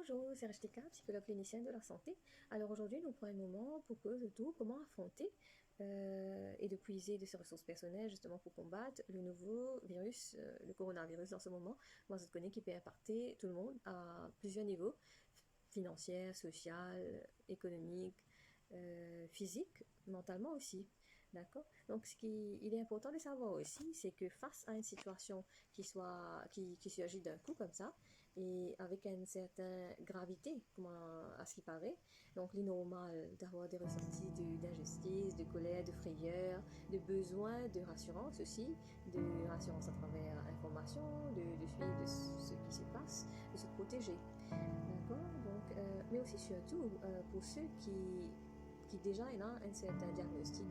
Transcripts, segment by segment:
Bonjour, c'est Rachtika, psychologue clinicienne de la santé. Alors aujourd'hui, nous prenons un moment pour causer de tout comment affronter et de puiser de ses ressources personnelles justement pour combattre le nouveau virus, le coronavirus en ce moment. Moi, je connais qui peut impacter tout le monde à plusieurs niveaux, financier, social, économique, physique, mentalement aussi. D'accord? Donc, il est important de savoir aussi, c'est que face à une situation qui surgit d'un coup comme ça, et avec une certaine gravité, à ce qui paraît, donc il est normal d'avoir des ressentis d'injustice, de colère, de frayeur, de besoin de rassurance aussi, de rassurance à travers l'information, de suivre de ce qui se passe, de se protéger. D'accord? Donc, mais aussi surtout pour ceux qui déjà ont un certain diagnostic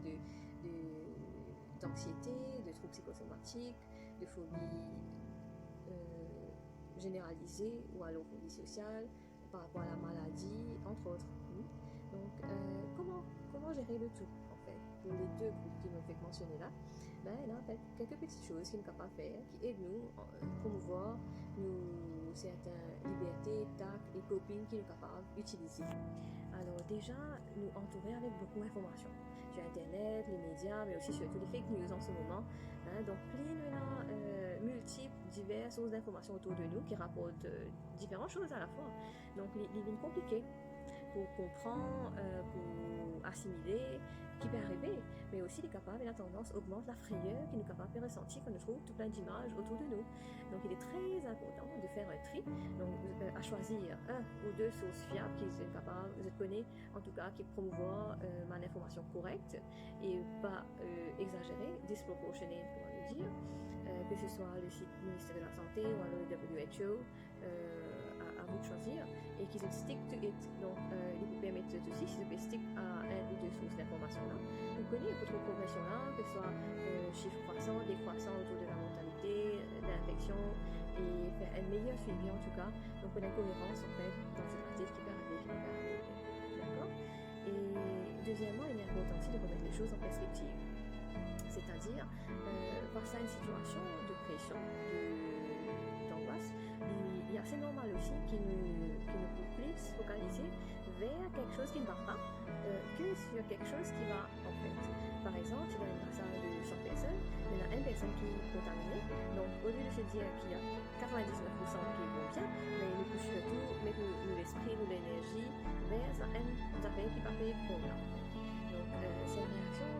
d'anxiété, de troubles psychosomatiques, de phobie généralisée ou alors phobie sociale par rapport à la maladie, entre autres. Donc, comment gérer le tout, en fait, pour les deux groupes qui m'ont fait mentionner là? Ben, il y a quelques petites choses qu'ils sont capables de faire qui aident nous à promouvoir certaines libertés, tact et copines qu'ils sont capables d'utiliser. Alors déjà, nous entourer avec beaucoup d'informations sur Internet, les médias, mais aussi surtout les fake news en ce moment. Donc, plein de multiples, diverses sources d'informations autour de nous qui rapportent différentes choses à la fois. Donc, les lignes compliquées pour comprendre, pour assimiler, qui peut arriver, mais aussi les capables et la tendance augmente la frayeur qui nous capable de ressentir quand nous trouve tout plein d'images autour de nous. Donc il est très important de faire un tri, donc à choisir un ou deux sources fiables qui sont capables, vous connaissez en tout cas, qui promouvoient ma information correcte et pas exagérée, disproportionnée, comment le dire, que ce soit le site du ministère de la Santé ou alors le WHO, à vous de choisir, et qu'ils stick to it. Donc, ils vous permettent aussi, si vous stick à un ou deux sources d'informations-là, vous connaissez votre progression-là, que ce soit chiffre croissant, décroissant autour de la mortalité, de l'infection, et faire un meilleur suivi en tout cas. Donc, une incohérence en fait dans cette maladie qui peut arriver. D'accord? Et deuxièmement, il est important aussi de remettre les choses en perspective. C'est-à-dire, face à une situation de pression, d'angoisse, il est assez normal aussi qu'il nous plus focaliser vers quelque chose qui ne va pas que sur quelque chose qui va en fait. Par exemple, il y a une salle de 100 personnes, il y en a une personne qui est contaminée, donc au lieu de se dire qu'il y a 99% qui vont bien, mais il nous pousse surtout, mettre l'esprit ou l'énergie vers une affaire qui va faire pour là. Donc, c'est une réaction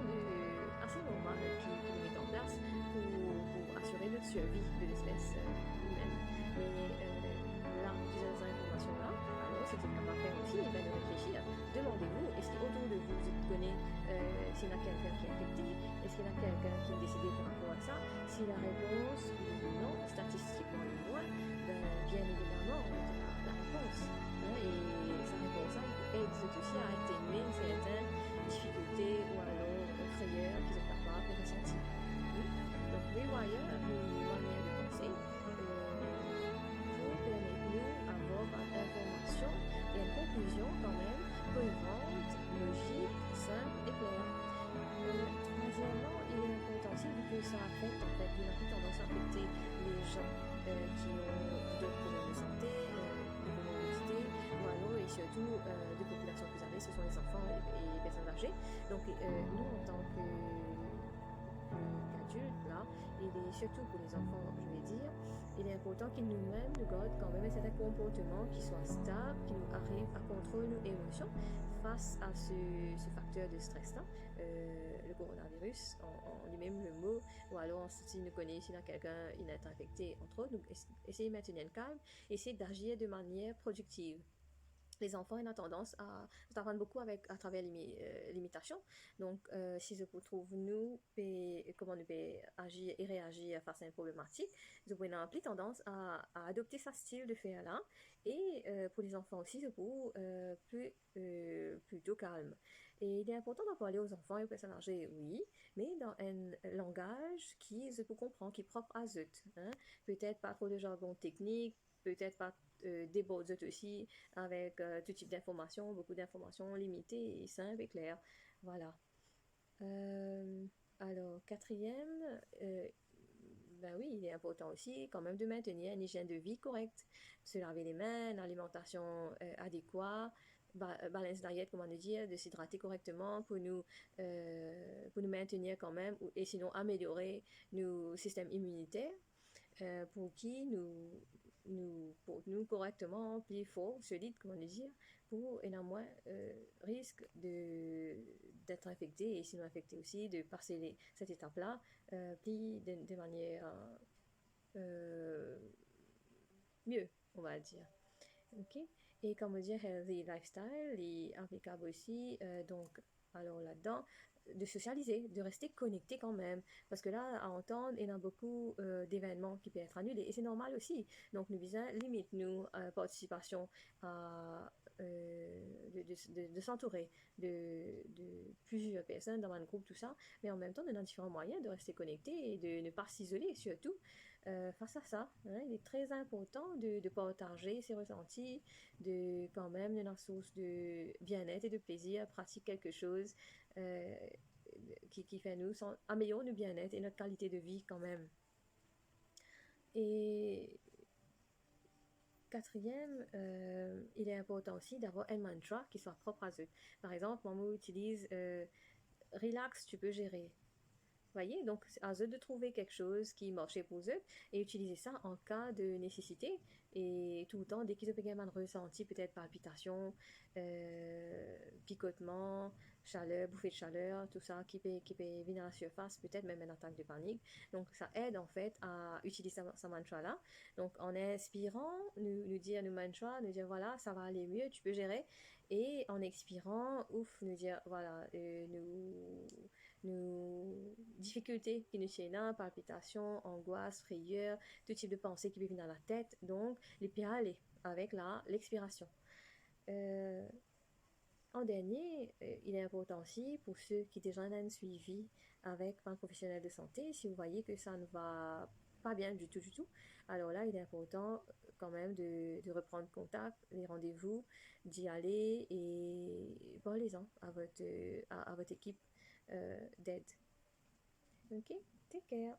assez normale qui nous met en place pour assurer notre survie de l'espèce humaine. Mais là, utilisant ces informations-là, alors ce qu'il est capable de faire aussi, de réfléchir. Demandez-vous, est-ce qu'autour de vous, vous connaissez s'il y a quelqu'un qui est infecté? Est-ce qu'il y a quelqu'un qui est décédé par rapport à ça? Si la réponse est non, statistiquement loin, ben, bien évidemment, on a la réponse. Et sa réponse aide aussi à atténuer une certaine difficulté ou alors frayeur qu'ils sont capables de ressentir. Donc, Rewire, une manière de penser, pour permettre nous d'avoir une information et une conclusion quand même cohérente, logique, simple et claire. Troisièmement, il est important aussi vu que ça affecte en fait, il a tendance à affecter les gens qui ont d'autres problèmes de santé, de comorbidité, ou alors et surtout de populations plus âgées, ce sont les enfants et les personnes âgées. Donc nous en tant qu'adultes là, et surtout pour les enfants, je vais dire, il est important qu'ils nous-mêmes nous gardent quand même un certain comportement qui soit stable, qui nous arrive à contrôler nos émotions face à ce facteur de stress là, le coronavirus en lui-même le mot, ou alors si nous connaissons s'il y a quelqu'un il est infecté entre autres, donc essayez de maintenir le calme, essayez d'agir de manière productive. Les enfants ont tendance à apprendre beaucoup à travers l'imitation. Donc, si je trouve nous, comment nous peut agir et réagir face à une problématique, je pourrais avoir plus tendance à adopter ce style de faire là. Et pour les enfants aussi, je pourrais plutôt calme. Et il est important d'en parler aux enfants et aux personnes âgées, oui, mais dans un langage qui je peux comprendre, qui est propre à eux. Hein? Peut-être pas trop de jargon technique, peut-être pas des budgets aussi, avec tout type d'informations, beaucoup d'informations limitées et simples et claires. Voilà. Alors, quatrième, ben oui, il est important aussi quand même de maintenir une hygiène de vie correcte, se laver les mains, une alimentation adéquate, balance diet, comment dire, de s'hydrater correctement pour nous maintenir quand même, et sinon améliorer nos systèmes immunitaires pour qui pour nous correctement, plus fort, solide, comment dire, pour énormément risque d'être infecté et sinon infecté aussi, de passer cette étape-là plus de manière euh, mieux, on va dire. Ok. Et comme on dit, healthy lifestyle est applicable aussi, donc, alors là-dedans, de socialiser, de rester connecté quand même. Parce que là, à entendre, il y a beaucoup d'événements qui peuvent être annulés. Et c'est normal aussi. Donc, nous visons limite, nous, participation à, de s'entourer de plusieurs personnes dans un groupe, tout ça. Mais en même temps, on a différents moyens de rester connecté et de ne pas s'isoler, surtout face à ça. Hein, il est très important de partager ses ressentis, de quand même une source de bien-être et de plaisir, pratique quelque chose euh, qui fait nous améliorer notre bien-être et notre qualité de vie quand même. Et quatrième, il est important aussi d'avoir un mantra qui soit propre à eux. Par exemple, maman utilise relax, tu peux gérer. Voyez, donc à eux de trouver quelque chose qui marchait pour eux et utiliser ça en cas de nécessité. Et tout le temps, dès qu'ils ont également ressenti peut-être palpitation, picotement, chaleur, bouffée de chaleur, tout ça qui peut venir à la surface, peut-être même une attaque de panique. Donc ça aide en fait à utiliser ce mantra-là. Donc en inspirant, nous dire nos mantras, nous dire voilà, ça va aller mieux, tu peux gérer. Et en expirant, ouf, nous dire voilà, nos difficultés qui nous tiennent là, palpitations, angoisse, frayeur, tout type de pensée qui viennent dans la tête. Donc, les puis aller avec l'expiration. Euh, En dernier, il est important aussi pour ceux qui déjà ont un suivi avec un professionnel de santé, si vous voyez que ça ne va pas bien du tout, alors là, il est important quand même de reprendre contact, les rendez-vous, d'y aller et parlez-en à votre équipe d'aide. Ok? Take care.